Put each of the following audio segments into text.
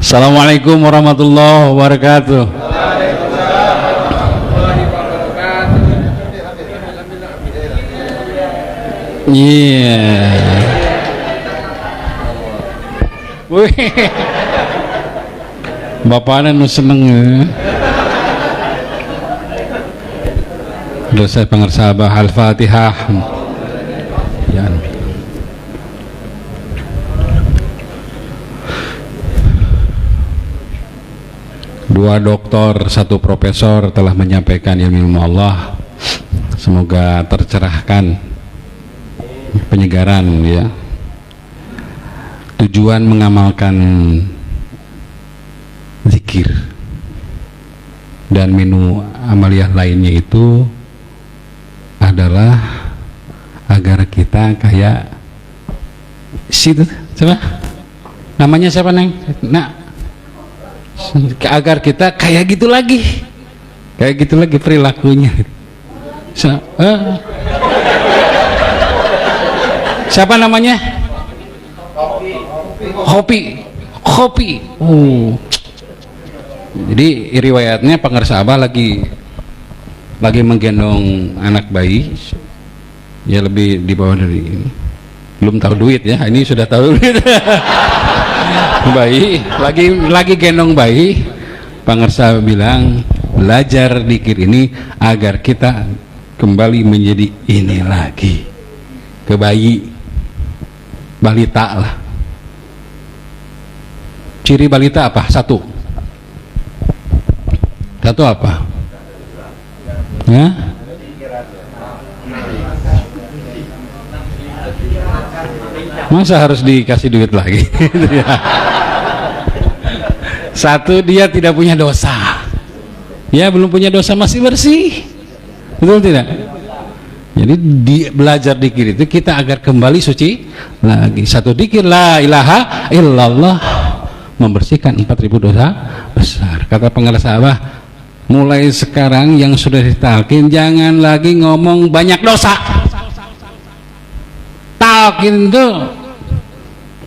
Assalamualaikum warahmatullahi wabarakatuh. Iya. Wih. Bapaknya nu seneng ya. Dosa pengersabah Al-Fatihah. Ya. Dua doktor, satu profesor telah menyampaikan ilmu Allah. Semoga tercerahkan, penyegaran ya. Tujuan mengamalkan zikir dan menu amaliyah lainnya itu adalah agar kita kayak situ siapa? Namanya siapa, Neng? Nah, agar kita kayak gitu lagi perilakunya. Siapa namanya? Hopi. Jadi riwayatnya pengersabah lagi menggendong anak bayi ya, lebih di bawah dari ini, belum tahu duit ya, ini sudah tahu duit. Bayi lagi gendong bayi, pengersabah bilang belajar dzikir ini agar kita kembali menjadi ini lagi, ke bayi, balita lah. Ciri balita apa? Satu apa ya? Masa harus dikasih duit lagi? Satu, dia tidak punya dosa ya, belum punya dosa, masih bersih, betul tidak? Jadi belajar dzikir itu kita agar kembali suci lagi. Satu dzikir la ilaha illallah membersihkan 4000 dosa besar. Kata pengersabah, mulai sekarang yang sudah ditalkin jangan lagi ngomong banyak dosa. Talkin itu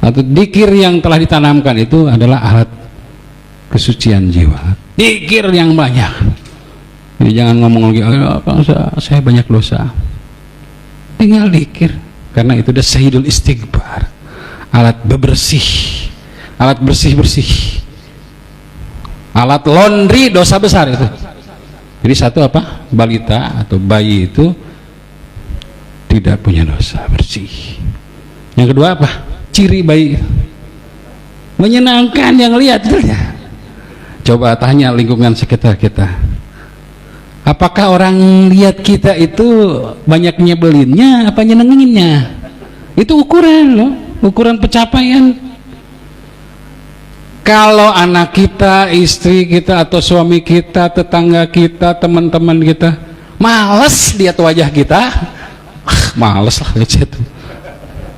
atau dzikir yang telah ditanamkan itu adalah alat kesucian jiwa. Dzikir yang banyak. Jadi jangan ngomong lagi saya banyak dosa. Tinggal dzikir, karena itu udah sayyidul istighfar, alat bebersih, alat bersih, alat laundry dosa besar itu. Jadi satu apa? Balita atau bayi itu tidak punya dosa, bersih. Yang kedua apa? Ciri bayi menyenangkan yang lihat. Coba tanya lingkungan sekitar kita, apakah orang lihat kita itu banyak nyebelinnya apa nyenenginnya? Itu ukuran loh, ukuran pencapaian. Kalau anak kita, istri kita atau suami kita, tetangga kita, teman-teman kita males lihat wajah kita, males lah itu.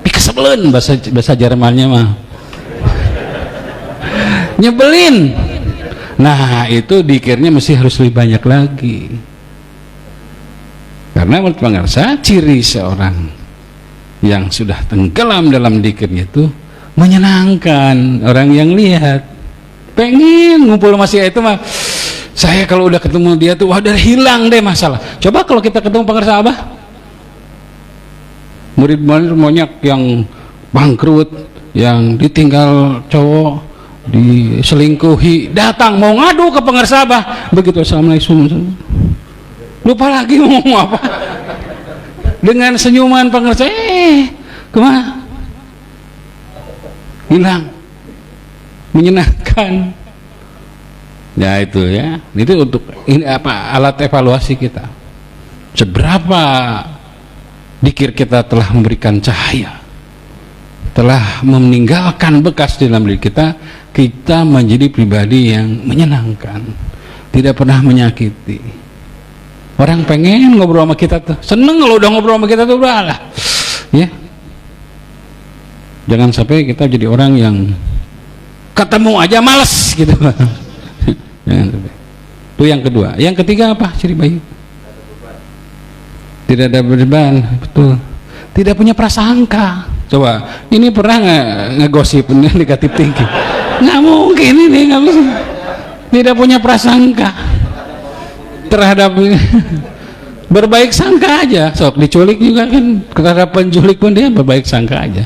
Pikesebelen bahasa Jermannya mah. Nyebelin. Nah, itu dzikirnya mesti harus lebih banyak lagi. Karena menurut pengarsa, ciri seorang yang sudah tenggelam dalam dzikirnya itu menyenangkan orang yang lihat. Pengen ngumpul masih itu mah. Saya kalau udah ketemu dia tuh wah, udah hilang deh masalah. Coba kalau kita ketemu pengarsa Abah, murid-murid banyak yang bangkrut, yang ditinggal cowok, diselingkuhi, datang mau ngadu ke pengersabah, begitu assalamualaikum, lupa lagi mau ngomong apa, dengan senyuman pengersabah, kemana? Hilang, menyenangkan. Ya itu ya, itu untuk ini apa, alat evaluasi kita, seberapa dzikir kita telah memberikan cahaya, telah meninggalkan bekas di dalam diri kita. Kita menjadi pribadi yang menyenangkan, tidak pernah menyakiti. Orang pengen ngobrol sama kita tuh, seneng kalau udah ngobrol sama kita tuh, udah lah ya. Jangan sampai kita jadi orang yang ketemu aja males gitu. Jangan sampai. Itu yang kedua. Yang ketiga apa ciri bayi? Tidak ada beban, betul. Tidak punya prasangka. Coba, ini pernah nggak ngegosip negatif thinking? Nggak mungkin ini, nggak bisa. Tidak punya prasangka terhadap berbaik sangka aja. Sok diculik juga kan, terhadap penculik pun dia berbaik sangka aja.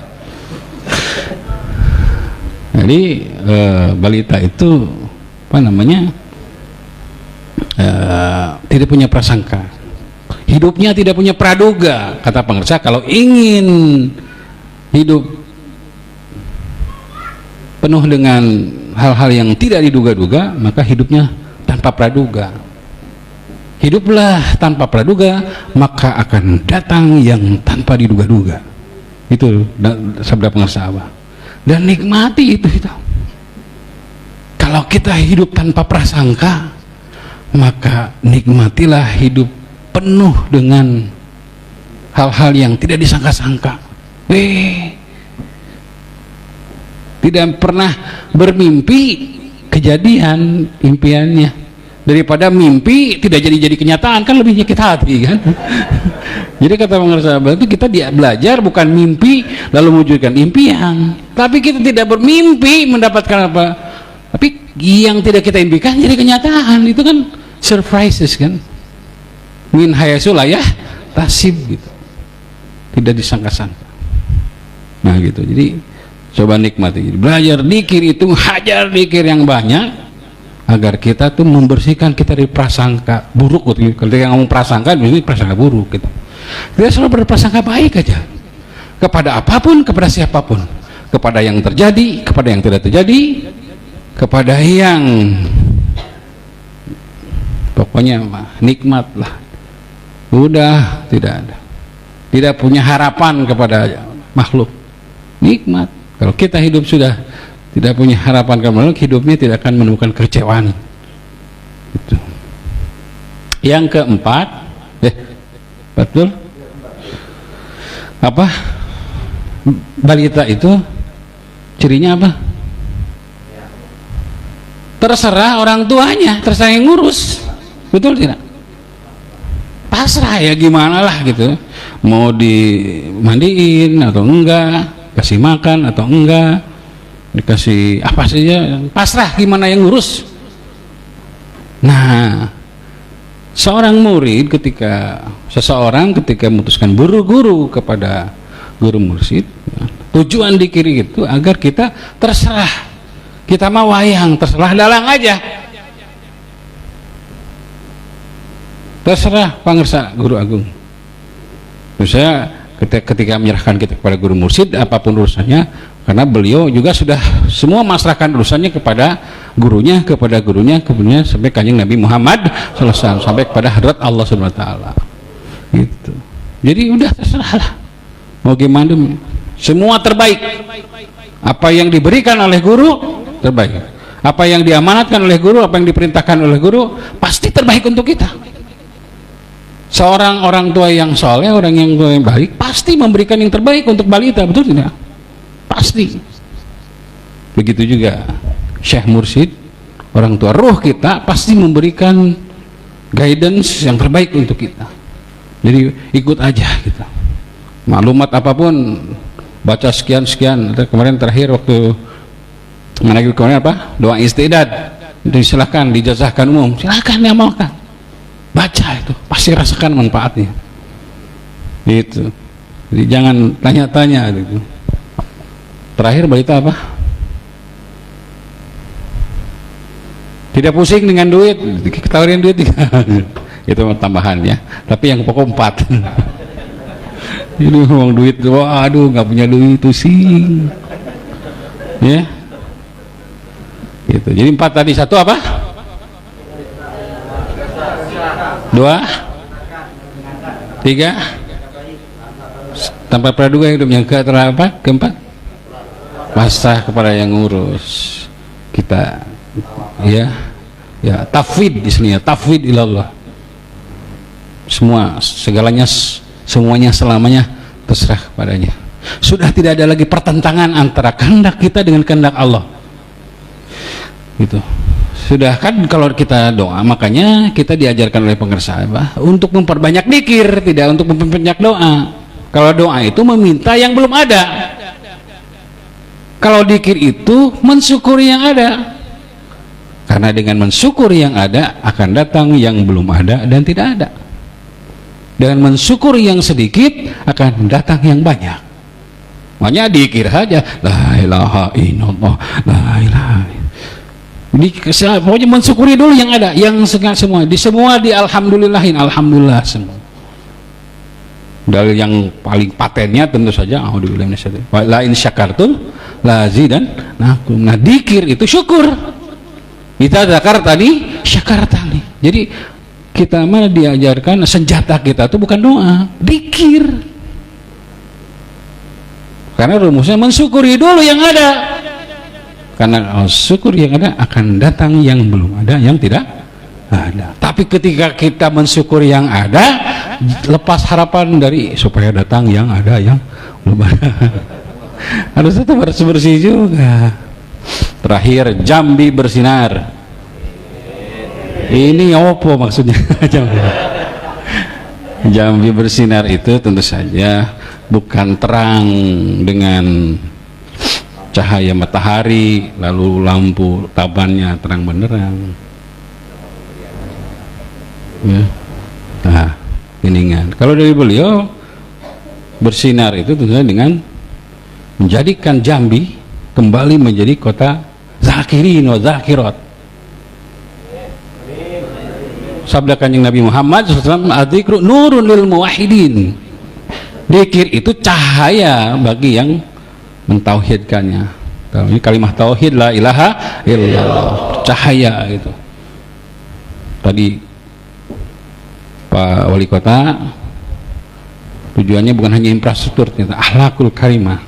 Jadi balita itu apa namanya, tidak punya prasangka, hidupnya tidak punya praduga. Kata pengersa, kalau ingin hidup penuh dengan hal-hal yang tidak diduga-duga, maka hidupnya tanpa praduga. Hiduplah tanpa praduga, maka akan datang yang tanpa diduga-duga. Itu sabda pengersa Abah. Dan nikmati itu. Kalau kita hidup tanpa prasangka, maka nikmatilah hidup penuh dengan hal-hal yang tidak disangka-sangka. Tidak pernah bermimpi, kejadian impiannya. Daripada mimpi tidak jadi kenyataan, kan lebih nyakit hati kan. Jadi kata pengersa itu, kita belajar bukan mimpi lalu mewujudkan impian, tapi kita tidak bermimpi mendapatkan apa, tapi yang tidak kita impikan jadi kenyataan. Itu kan surprises kan, min hayasul ya tasib gitu, tidak disangka-sangka. Nah gitu. Jadi coba nikmati, belajar dikir itu, hajar dikir yang banyak, agar kita tuh membersihkan kita dari prasangka buruk. Ketika ngomong prasangka, ini prasangka buruk gitu. Kita selalu berprasangka baik aja kepada apapun, kepada siapapun, kepada yang terjadi, kepada yang tidak terjadi, kepada yang pokoknya nikmat lah. Udah tidak punya harapan kepada makhluk, nikmat. Kalau kita hidup sudah tidak punya harapan kepada makhluk, hidupnya tidak akan menemukan kekecewaan. Itu. Yang keempat, betul? Apa? Balita itu cirinya apa? Terserah orang tuanya, terserah yang ngurus. Betul tidak? Pasrah ya, gimana lah gitu. Mau dimandiin atau enggak, kasih makan atau enggak, dikasih apa saja, pasrah, gimana yang ngurus. Nah, seseorang ketika memutuskan guru kepada guru mursyid, tujuan dikiri itu agar kita terserah, kita mau wayang, terserah dalang aja, terserah pengersa guru agung. Saya ketika menyerahkan kita kepada guru mursyid, apapun urusannya, karena beliau juga sudah semua masrahkan urusannya kepada gurunya, kemudian sampai kanjeng Nabi Muhammad SAW, sampai kepada hadrat Allah Subhanahu Wa Taala. Gitu. Jadi udah terserahlah, mau gimana, semua terbaik. Apa yang diberikan oleh guru terbaik, apa yang diamanatkan oleh guru, apa yang diperintahkan oleh guru pasti terbaik untuk kita. Seorang orang tua yang soleh, orang yang tua yang baik, pasti memberikan yang terbaik untuk balita, betul tidak? Pasti. Begitu juga Syekh Mursyid, orang tua ruh kita, pasti memberikan guidance yang terbaik untuk kita. Jadi ikut aja kita. Maklumat apapun, baca sekian. Kemarin terakhir waktu menagih kemarin apa? Doa istidad. Silakan dijazahkan umum. Silakan diamalkan. Baca itu, pasti rasakan manfaatnya. Gitu. Jadi jangan tanya-tanya gitu. Terakhir balita apa? Tidak pusing dengan duit, ketawarin duit. Itu tambahan ya. Tapi yang pokok 4. Ini ngomong duit, waduh nggak punya duit itu sih. Ya. Gitu. Jadi 4 tadi, 1 apa? 2, 3, tanpa praduga hidupnya. Keempat, pasrah kepada yang ngurus kita, ya tafwid, istilahnya tafwid ilallah. Semuanya selamanya terserah kepadanya. Sudah tidak ada lagi pertentangan antara kehendak kita dengan kehendak Allah. Gitu. Sudah kan, kalau kita doa, makanya kita diajarkan oleh pengersa untuk memperbanyak dzikir, tidak untuk memperbanyak doa. Kalau doa itu meminta yang belum ada. Kalau dzikir itu mensyukuri yang ada, karena dengan mensyukuri yang ada akan datang yang belum ada dan tidak ada. Dengan mensyukuri yang sedikit akan datang yang banyak. Makanya dzikir saja, la ilaha illallah, la ilaha. Pokoknya mensyukuri dulu yang ada, yang semua di alhamdulillahin, alhamdulillah semua. Dari yang paling patennya tentu saja a'udzubillahi minasyaitonir rajim, la in syakartum la azidannakum. Nah, dzikir itu syukur. Kita zakar tadi, syakar tadi. Jadi kita mana diajarkan senjata kita itu bukan doa, dzikir. Karena rumusnya mensyukuri dulu yang ada. Karena syukur yang ada akan datang yang belum ada, yang tidak ada. Tapi ketika kita mensyukuri yang ada, lepas harapan dari supaya datang yang ada yang belum ada. Harus tetap bersih juga. Terakhir, Jambi bersinar. Ini apa maksudnya? Jambi bersinar itu tentu saja bukan terang dengan cahaya matahari lalu lampu tabannya terang benderang, ya. Nah, kuningan. Kalau dari beliau bersinar itu tentunya dengan menjadikan Jambi kembali menjadi kota zakirin wa zakirat. Sabda Kanjeng Nabi Muhammad SAW, adzikru nurun lil muwahhidin. Dzikir itu cahaya bagi yang mentauhidkannya. Ini kalimat tauhid, la ilaha illallah, cahaya itu. Tadi Pak Wali Kota tujuannya bukan hanya infrastruktur, ternyata akhlakul karimah.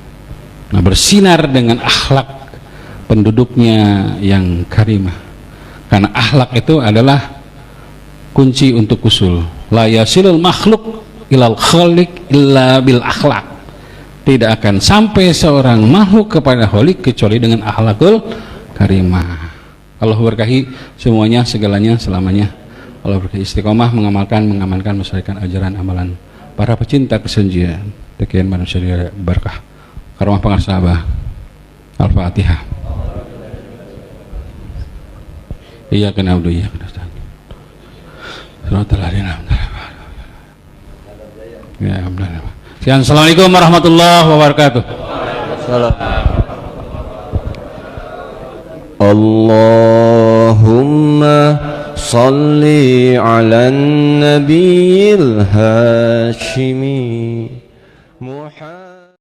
Nah, bersinar dengan akhlak penduduknya yang karimah. Karena akhlak itu adalah kunci untuk usul. La yasilul makhluk ilal khaliq illa bil akhlak. Tidak akan sampai seorang makhluk kepada khaliq kecuali dengan akhlakul karimah. Allah berkahi semuanya, segalanya, selamanya. Allah berkahi istiqomah mengamalkan, melestarikan ajaran amalan para pecinta kesucian. Demikian manusia berkah. Karomah pangarsabah. Al-Fatihah. Iyyaka na'budu wa iyyaka nasta'in. Shiratal ladzina an'amta 'alaihim. Ya Alhamdulillah. Assalamualaikum warahmatullahi wabarakatuh. Allahumma salli ala nabiyil hashimi Muhammad.